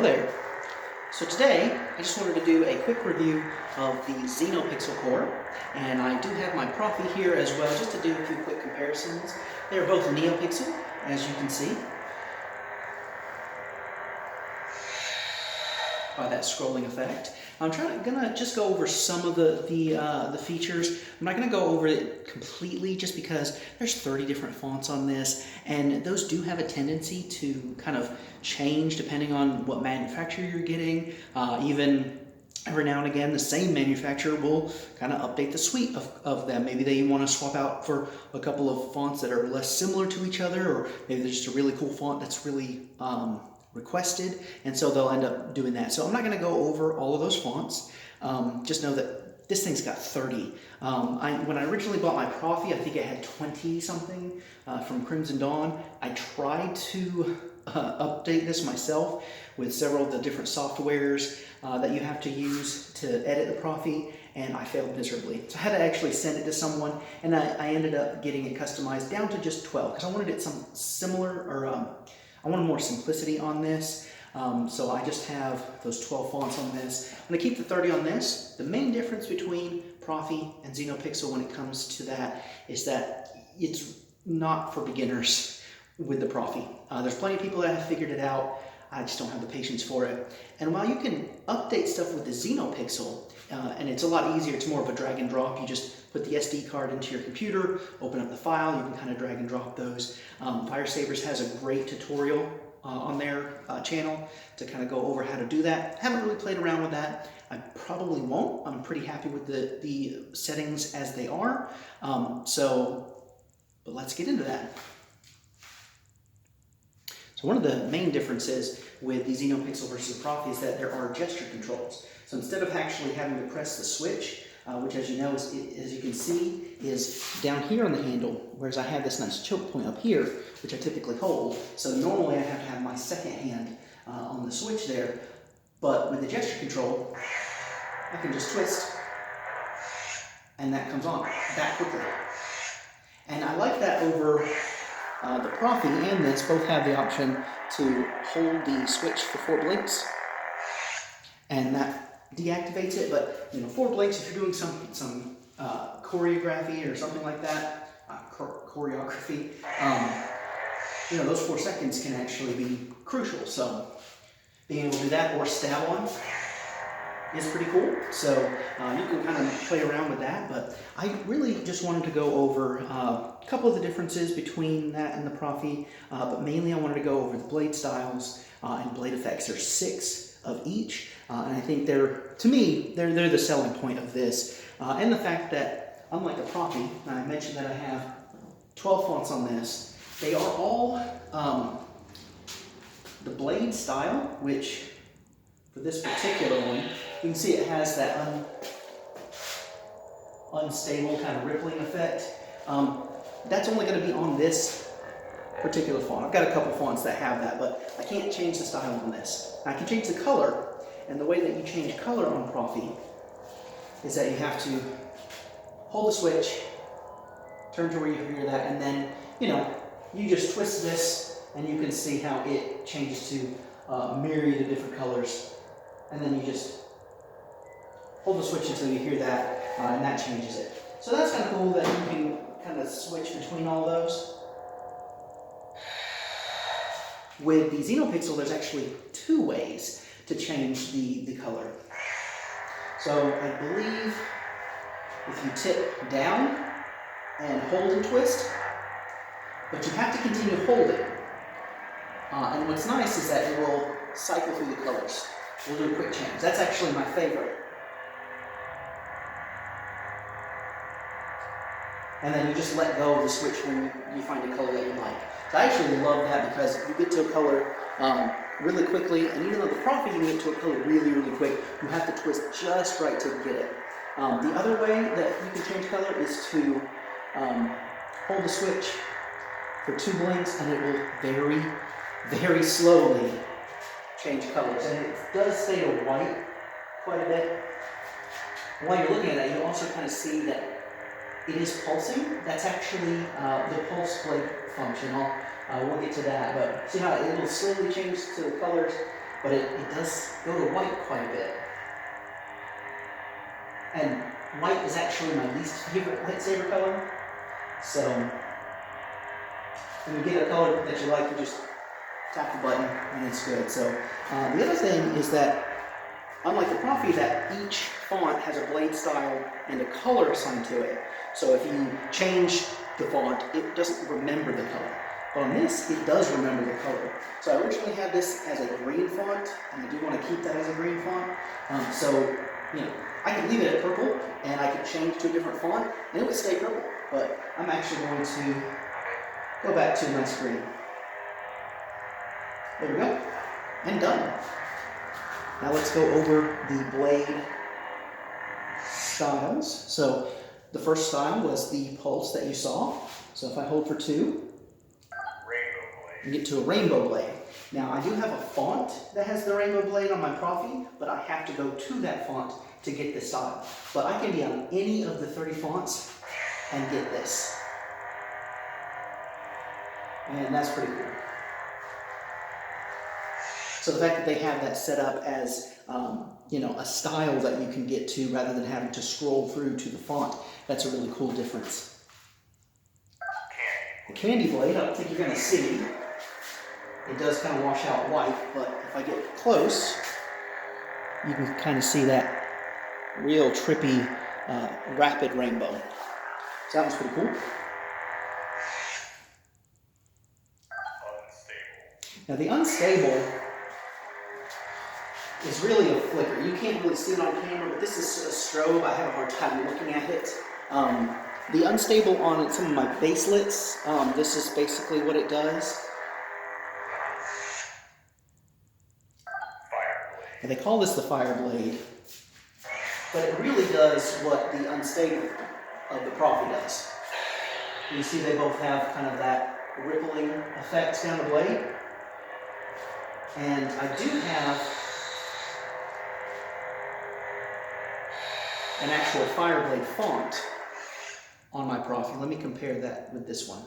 there. So today, I just wanted to do a quick review of the Xenopixel core, and I do have my Profi here as well, just to do a few quick comparisons. They're both Neopixel, as you can see, by that scrolling effect. I'm gonna just go over some of the features. I'm not gonna go over it completely just because there's 30 different fonts on this, and those do have a tendency to kind of change depending on what manufacturer you're getting. Even every now and again, the same manufacturer will kind of update the suite of them. Maybe they want to swap out for a couple of fonts that are less similar to each other, or maybe there's just a really cool font that's really requested, and so they'll end up doing that. So I'm not going to go over all of those fonts. Just know that this thing's got 30. When I originally bought my Profi, I think it had 20 something from Crimson Dawn. I tried to update this myself with several of the different softwares that you have to use to edit the Profi, and I failed miserably. So I had to actually send it to someone, and I ended up getting it customized down to just 12 because I wanted it some similar, or I wanted more simplicity on this. So I just have those 12 fonts on this. I'm going to keep the 30 on this. The main difference between Profi and Xenopixel when it comes to that is that it's not for beginners with the Profi. There's plenty of people that have figured it out. I just don't have the patience for it. And while you can update stuff with the Xenopixel, and it's a lot easier, it's more of a drag and drop. You just put the SD card into your computer, open up the file, you can kind of drag and drop those. Vire Sabers has a great tutorial on their channel to kind of go over how to do that. Haven't really played around with that. I probably won't. I'm pretty happy with the settings as they are. But let's get into that. So one of the main differences with the Xenopixel versus the Profi is that there are gesture controls. So instead of actually having to press the switch, which as you know, as you can see, is down here on the handle, whereas I have this nice choke point up here, which I typically hold. So normally I have to have my second hand on the switch there, but with the gesture control, I can just twist, and that comes on that quickly. And I like that over the Profi and this both have the option to hold the switch for 4 blinks, and that deactivates it. But 4 blinks if you're doing some choreography or something like that, choreography. Those 4 seconds can actually be crucial. So being able to do that or stab on is pretty cool. So you can kind of play around with that, but I really just wanted to go over a couple of the differences between that and the Profi, but mainly I wanted to go over the blade styles and blade effects. There's 6 of each, and I think they're the selling point of this, and the fact that unlike the Profi, and I mentioned that I have 12 fonts on this, they are all the blade style, which for this particular one, you can see it has that unstable kind of rippling effect. That's only going to be on this particular font. I've got a couple fonts that have that, but I can't change the style on this. I can change the color, and the way that you change color on Profi is that you have to hold the switch, turn to where you hear that, and then, you just twist this, and you can see how it changes to a myriad of different colors. And then you just hold the switch until you hear that, and that changes it. So that's kind of cool that you can kind of switch between all those. With the Xenopixel, there's actually 2 ways to change the color. So I believe if you tip down and hold and twist, but you have to continue holding. And what's nice is that it will cycle through the colors. We'll do a quick change. That's actually my favorite. And then you just let go of the switch when you find a color that you like. So I actually love that because you get to a color really quickly, and even though the Profi you can get to a color really, really quick, you have to twist just right to get it. The other way that you can change color is to hold the switch for 2 blinks, and it will very, very slowly change colors, and it does stay to white quite a bit. While you're looking at that, you also kind of see that it is pulsing. That's actually the pulse blade function. We'll get to that, but see how it will slowly change to the colors, but it does go to white quite a bit. And white is actually my least favorite lightsaber color. So when you get a color that you like, you just tap the button and it's good. So the other thing is that, unlike the Profi, that each font has a blade style and a color assigned to it. So if you change the font, it doesn't remember the color. But on this, it does remember the color. So I originally had this as a green font, and I do want to keep that as a green font. So, I could leave it at purple, and I could change to a different font, and it would stay purple. But I'm actually going to go back to my screen. There we go, and done. Now let's go over the blade styles. So the first style was the pulse that you saw. So if I hold for 2, you get to a rainbow blade. Now I do have a font that has the rainbow blade on my Profi, but I have to go to that font to get this style. But I can be on any of the 30 fonts and get this. And that's pretty cool. So the fact that they have that set up as a style that you can get to rather than having to scroll through to the font, that's a really cool difference. The candy blade, I don't think you're going to see. It does kind of wash out white, but if I get close, you can kind of see that real trippy, rapid rainbow. So that was pretty cool. Now the unstable is really a flicker. You can't really see it on camera, but this is a strobe. I have a hard time looking at it. The unstable on some of my baselets, this is basically what it does. And they call this the Fireblade, but it really does what the unstable of the Profi does. You see they both have kind of that rippling effect down the blade. And I do have an actual Fireblade font on my Profi. Let me compare that with this one.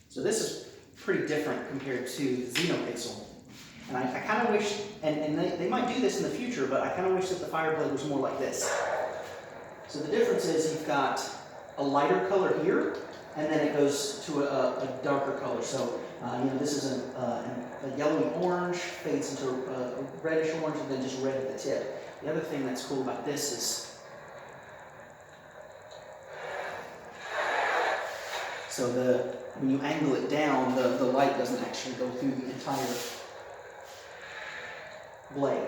So this is pretty different compared to Xenopixel. And I kind of wish, and they might do this in the future, but I kind of wish that the Fireblade was more like this. So the difference is you've got a lighter color here, and then it goes to a darker color. So this is a yellowy orange, fades into a reddish orange, and then just red at the tip. The other thing that's cool about this is, so when you angle it down, the light doesn't actually go through the entire blade.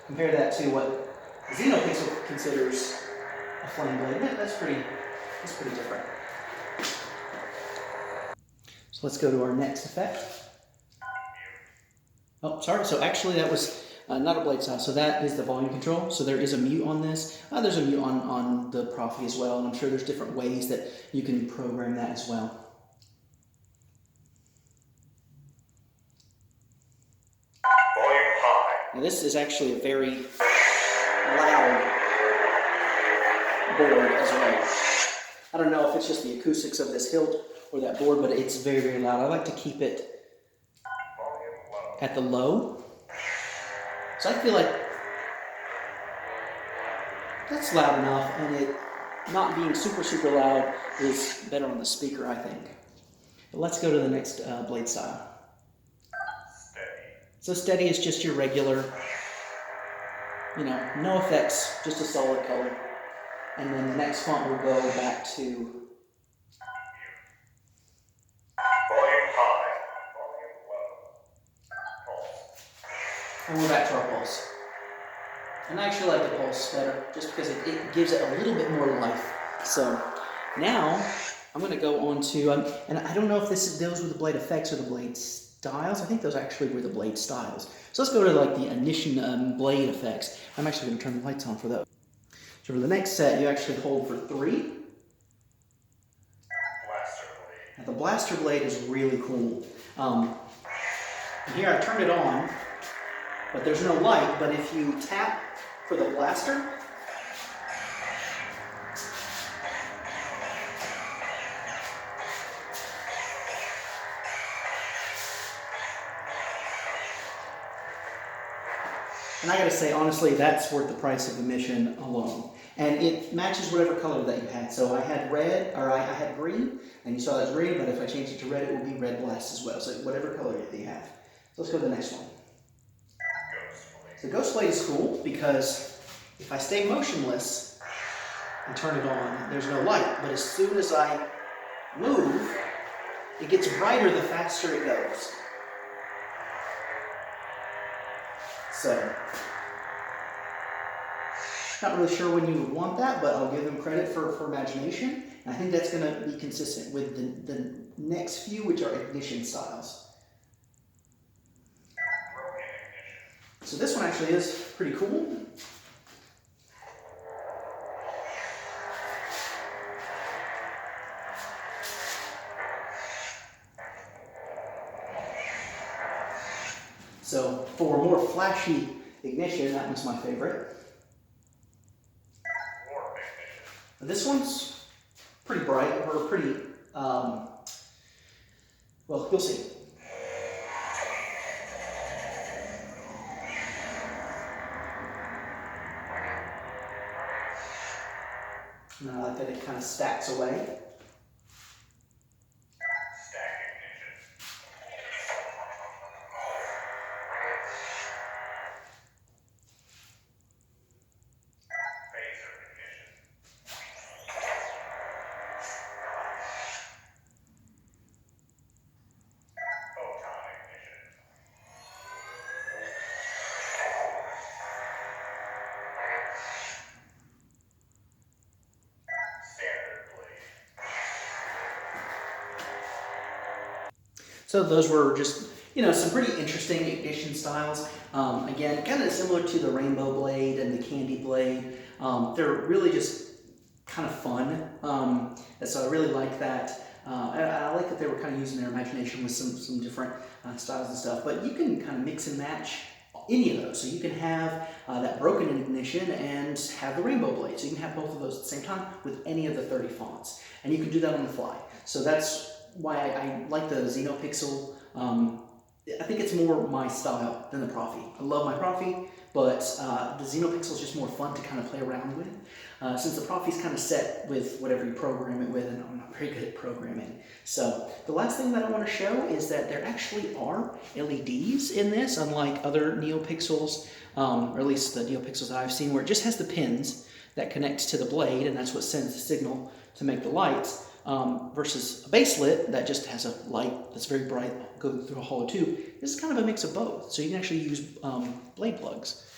Compare that to what Xenopixel considers a flame blade. That's pretty different. So let's go to our next effect. Oh, sorry. So actually that was not a blade style. So that is the volume control. So there is a mute on this. There's a mute on the Profi as well. And I'm sure there's different ways that you can program that as well. Volume high. Now this is actually a very loud board as well. I don't know if it's just the acoustics of this hilt or that board, but it's very, very loud. I like to keep it at the low. So I feel like that's loud enough, and it not being super, super loud is better on the speaker, I think. But let's go to the next blade style. So steady is just your regular, no effects, just a solid color. And then the next font will go back to volume high, volume low, pulse. And we're back to our pulse. And I actually like the pulse better, just because it gives it a little bit more life. So now I'm going to go on to, and I don't know if this deals with the blade effects or the blade styles. I think those actually were the blade styles. So let's go to like the Ignition blade effects. I'm actually going to turn the lights on for those. So for the next set, you actually hold for 3. Blaster blade. Now the blaster blade is really cool. Here I turned it on, but there's no light. But if you tap for the blaster, And I gotta say, honestly, that's worth the price of admission alone. And it matches whatever color that you had. So I had red, or I had green, and you saw that's green, but if I change it to red, it will be red blast as well. So whatever color that you have. So let's go to the next one. So Ghost Blade is cool because if I stay motionless and turn it on, there's no light. But as soon as I move, it gets brighter the faster it goes. So, not really sure when you would want that, but I'll give them credit for imagination. And I think that's going to be consistent with the next few, which are ignition styles. So this one actually is pretty cool. So for more flashy ignition, that one's my favorite. This one's pretty bright, or pretty, well, you'll see. And I like that it kind of stacks away. So those were just, some pretty interesting ignition styles. Again, kind of similar to the Rainbow Blade and the Candy Blade. They're really just kind of fun. And so I really like that. I like that they were kind of using their imagination with some different styles and stuff. But you can kind of mix and match any of those. So you can have that broken ignition and have the Rainbow Blade. So you can have both of those at the same time with any of the 30 fonts. And you can do that on the fly. So that's why I like the Xenopixel. I think it's more my style than the Profi. I love my Profi, but the Xenopixel is just more fun to kind of play around with. Since the Profi is kind of set with whatever you program it with, and I'm not very good at programming. So the last thing that I want to show is that there actually are LEDs in this, unlike other Neopixels, or at least the Neopixels that I've seen, where it just has the pins that connect to the blade, and that's what sends the signal to make the lights. Versus a baselit that just has a light that's very bright going through a hollow tube. This is kind of a mix of both, so you can actually use blade plugs.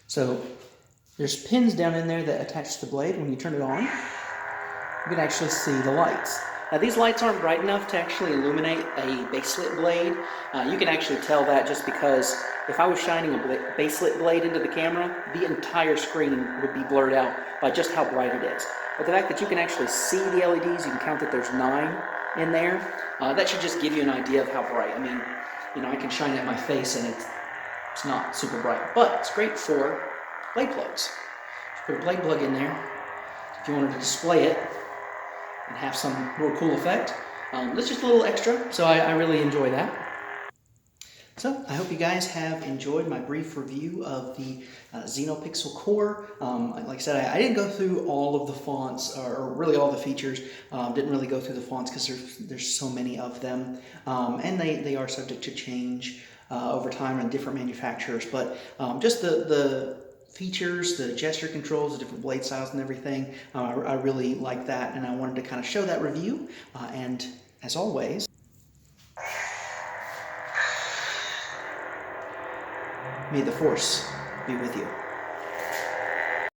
So there's pins down in there that attach to the blade. When you turn it on, you can actually see the lights. Now these lights aren't bright enough to actually illuminate a baselit blade. You can actually tell that just because if I was shining a baselit blade into the camera, the entire screen would be blurred out by just how bright it is. But the fact that you can actually see the LEDs, you can count that there's 9 in there, that should just give you an idea of how bright. I mean, I can shine it at my face and it's not super bright, but it's great for blade plugs. Just put a blade plug in there if you wanted to display it and have some real cool effect. That's just a little extra, so I really enjoy that. So I hope you guys have enjoyed my brief review of the Xenopixel Core. Like I said, I didn't go through all of the fonts, or really all the features. Didn't really go through the fonts because there's so many of them. And they are subject to change over time on different manufacturers. But just the features, the gesture controls, the different blade styles and everything, I really like that. And I wanted to kind of show that review. And as always, may the Force be with you.